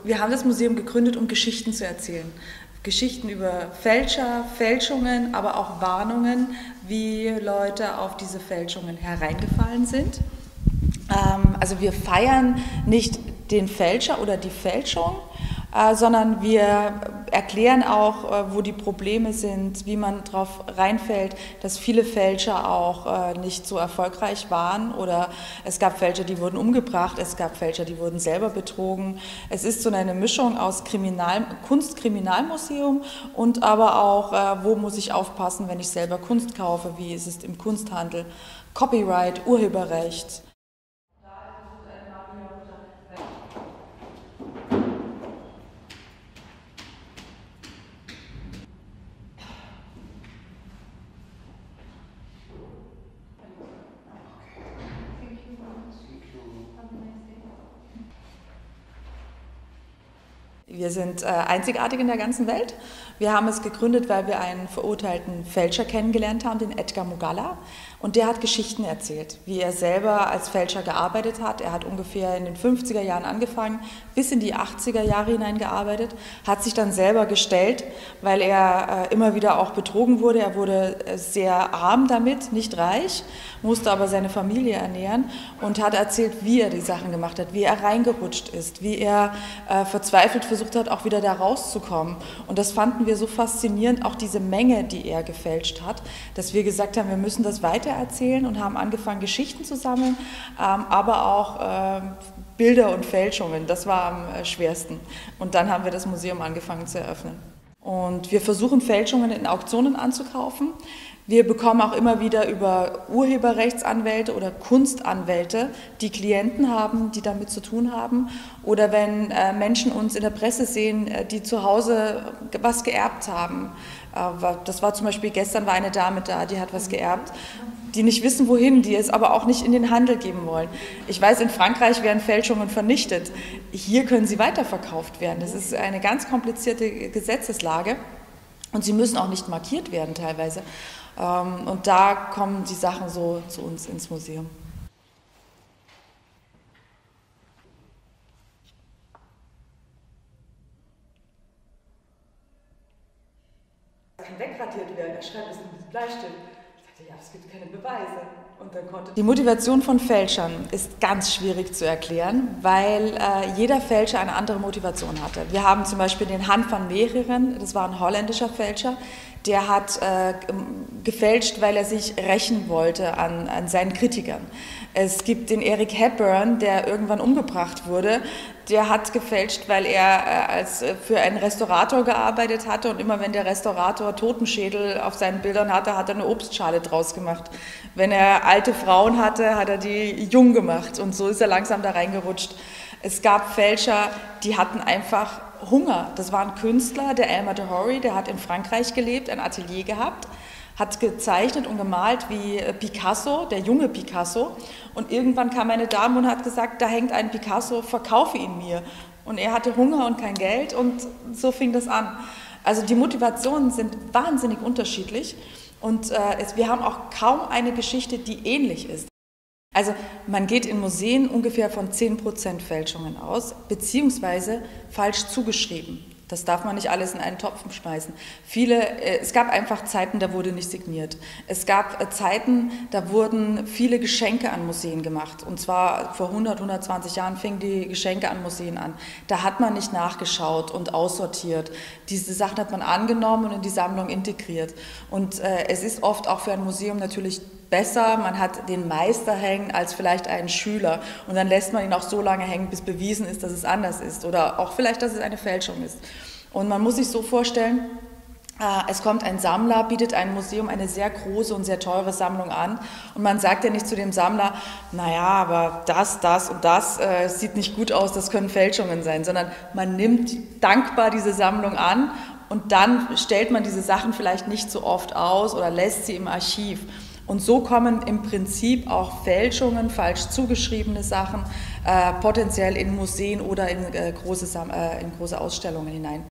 Wir haben das Museum gegründet, um Geschichten zu erzählen. Geschichten über Fälscher, Fälschungen, aber auch Warnungen, wie Leute auf diese Fälschungen hereingefallen sind. Also wir feiern nicht den Fälscher oder die Fälschung, sondern wir erklären auch, wo die Probleme sind, wie man darauf reinfällt, dass viele Fälscher auch nicht so erfolgreich waren oder es gab Fälscher, die wurden umgebracht, es gab Fälscher, die wurden selber betrogen. Es ist so eine Mischung aus Kunstkriminalmuseum und aber auch, wo muss ich aufpassen, wenn ich selber Kunst kaufe, wie ist es im Kunsthandel, Copyright, Urheberrecht. Wir sind einzigartig in der ganzen Welt. Wir haben es gegründet, weil wir einen verurteilten Fälscher kennengelernt haben, den Edgar Mugalla. Und der hat Geschichten erzählt, wie er selber als Fälscher gearbeitet hat. Er hat ungefähr in den 50er Jahren angefangen, bis in die 80er Jahre hinein gearbeitet, hat sich dann selber gestellt, weil er immer wieder auch betrogen wurde. Er wurde sehr arm damit, nicht reich, musste aber seine Familie ernähren und hat erzählt, wie er die Sachen gemacht hat, wie er reingerutscht ist, wie er verzweifelt versucht hat, auch wieder da rauszukommen. Und das fanden wir so faszinierend, auch diese Menge, die er gefälscht hat, dass wir gesagt haben, wir müssen das weitererzählen und haben angefangen, Geschichten zu sammeln, aber auch Bilder und Fälschungen. Das war am schwersten. Und dann haben wir das Museum angefangen zu eröffnen. Und wir versuchen, Fälschungen in Auktionen anzukaufen. Wir bekommen auch immer wieder über Urheberrechtsanwälte oder Kunstanwälte, die Klienten haben, die damit zu tun haben. Oder wenn Menschen uns in der Presse sehen, die zu Hause was geerbt haben. Das war zum Beispiel, gestern war eine Dame da, die hat was geerbt, die nicht wissen, wohin, die es aber auch nicht in den Handel geben wollen. Ich weiß, in Frankreich werden Fälschungen vernichtet. Hier können sie weiterverkauft werden. Das ist eine ganz komplizierte Gesetzeslage und sie müssen auch nicht markiert werden teilweise. Und da kommen die Sachen so zu uns ins Museum. Das kann wegradiert werden. Er schreibt es mit Bleistift. Ich dachte, ja, es gibt keine Beweise. Und dann konnte die Motivation von Fälschern ist ganz schwierig zu erklären, weil jeder Fälscher eine andere Motivation hatte. Wir haben zum Beispiel den Han van Meegeren, das war ein holländischer Fälscher, der hat gefälscht, weil er sich rächen wollte an seinen Kritikern. Es gibt den Eric Hepburn, der irgendwann umgebracht wurde. Der hat gefälscht, weil er für einen Restaurator gearbeitet hatte und immer wenn der Restaurator Totenschädel auf seinen Bildern hatte, hat er eine Obstschale draus gemacht. Wenn er alte Frauen hatte, hat er die jung gemacht und so ist er langsam da reingerutscht. Es gab Fälscher, die hatten einfach Hunger. Das war ein Künstler, der Elmer de Horry, der hat in Frankreich gelebt, ein Atelier gehabt, hat gezeichnet und gemalt wie Picasso, der junge Picasso. Und irgendwann kam eine Dame und hat gesagt, da hängt ein Picasso, verkaufe ihn mir. Und er hatte Hunger und kein Geld und so fing das an. Also die Motivationen sind wahnsinnig unterschiedlich und wir haben auch kaum eine Geschichte, die ähnlich ist. Also man geht in Museen ungefähr von 10% Fälschungen aus, beziehungsweise falsch zugeschrieben. Das darf man nicht alles in einen Topf schmeißen. Es gab einfach Zeiten, da wurde nicht signiert. Es gab Zeiten, da wurden viele Geschenke an Museen gemacht. Und zwar vor 100, 120 Jahren fingen die Geschenke an Museen an. Da hat man nicht nachgeschaut und aussortiert. Diese Sachen hat man angenommen und in die Sammlung integriert. Und es ist oft auch für ein Museum natürlich besser, man hat den Meister hängen als vielleicht einen Schüler. Und dann lässt man ihn auch so lange hängen, bis bewiesen ist, dass es anders ist. Oder auch vielleicht, dass es eine Fälschung ist. Und man muss sich so vorstellen, es kommt ein Sammler, bietet einem Museum eine sehr große und sehr teure Sammlung an und man sagt ja nicht zu dem Sammler, naja, aber das und das sieht nicht gut aus, das können Fälschungen sein, sondern man nimmt dankbar diese Sammlung an und dann stellt man diese Sachen vielleicht nicht so oft aus oder lässt sie im Archiv. Und so kommen im Prinzip auch Fälschungen, falsch zugeschriebene Sachen potenziell in Museen oder in große Ausstellungen hinein.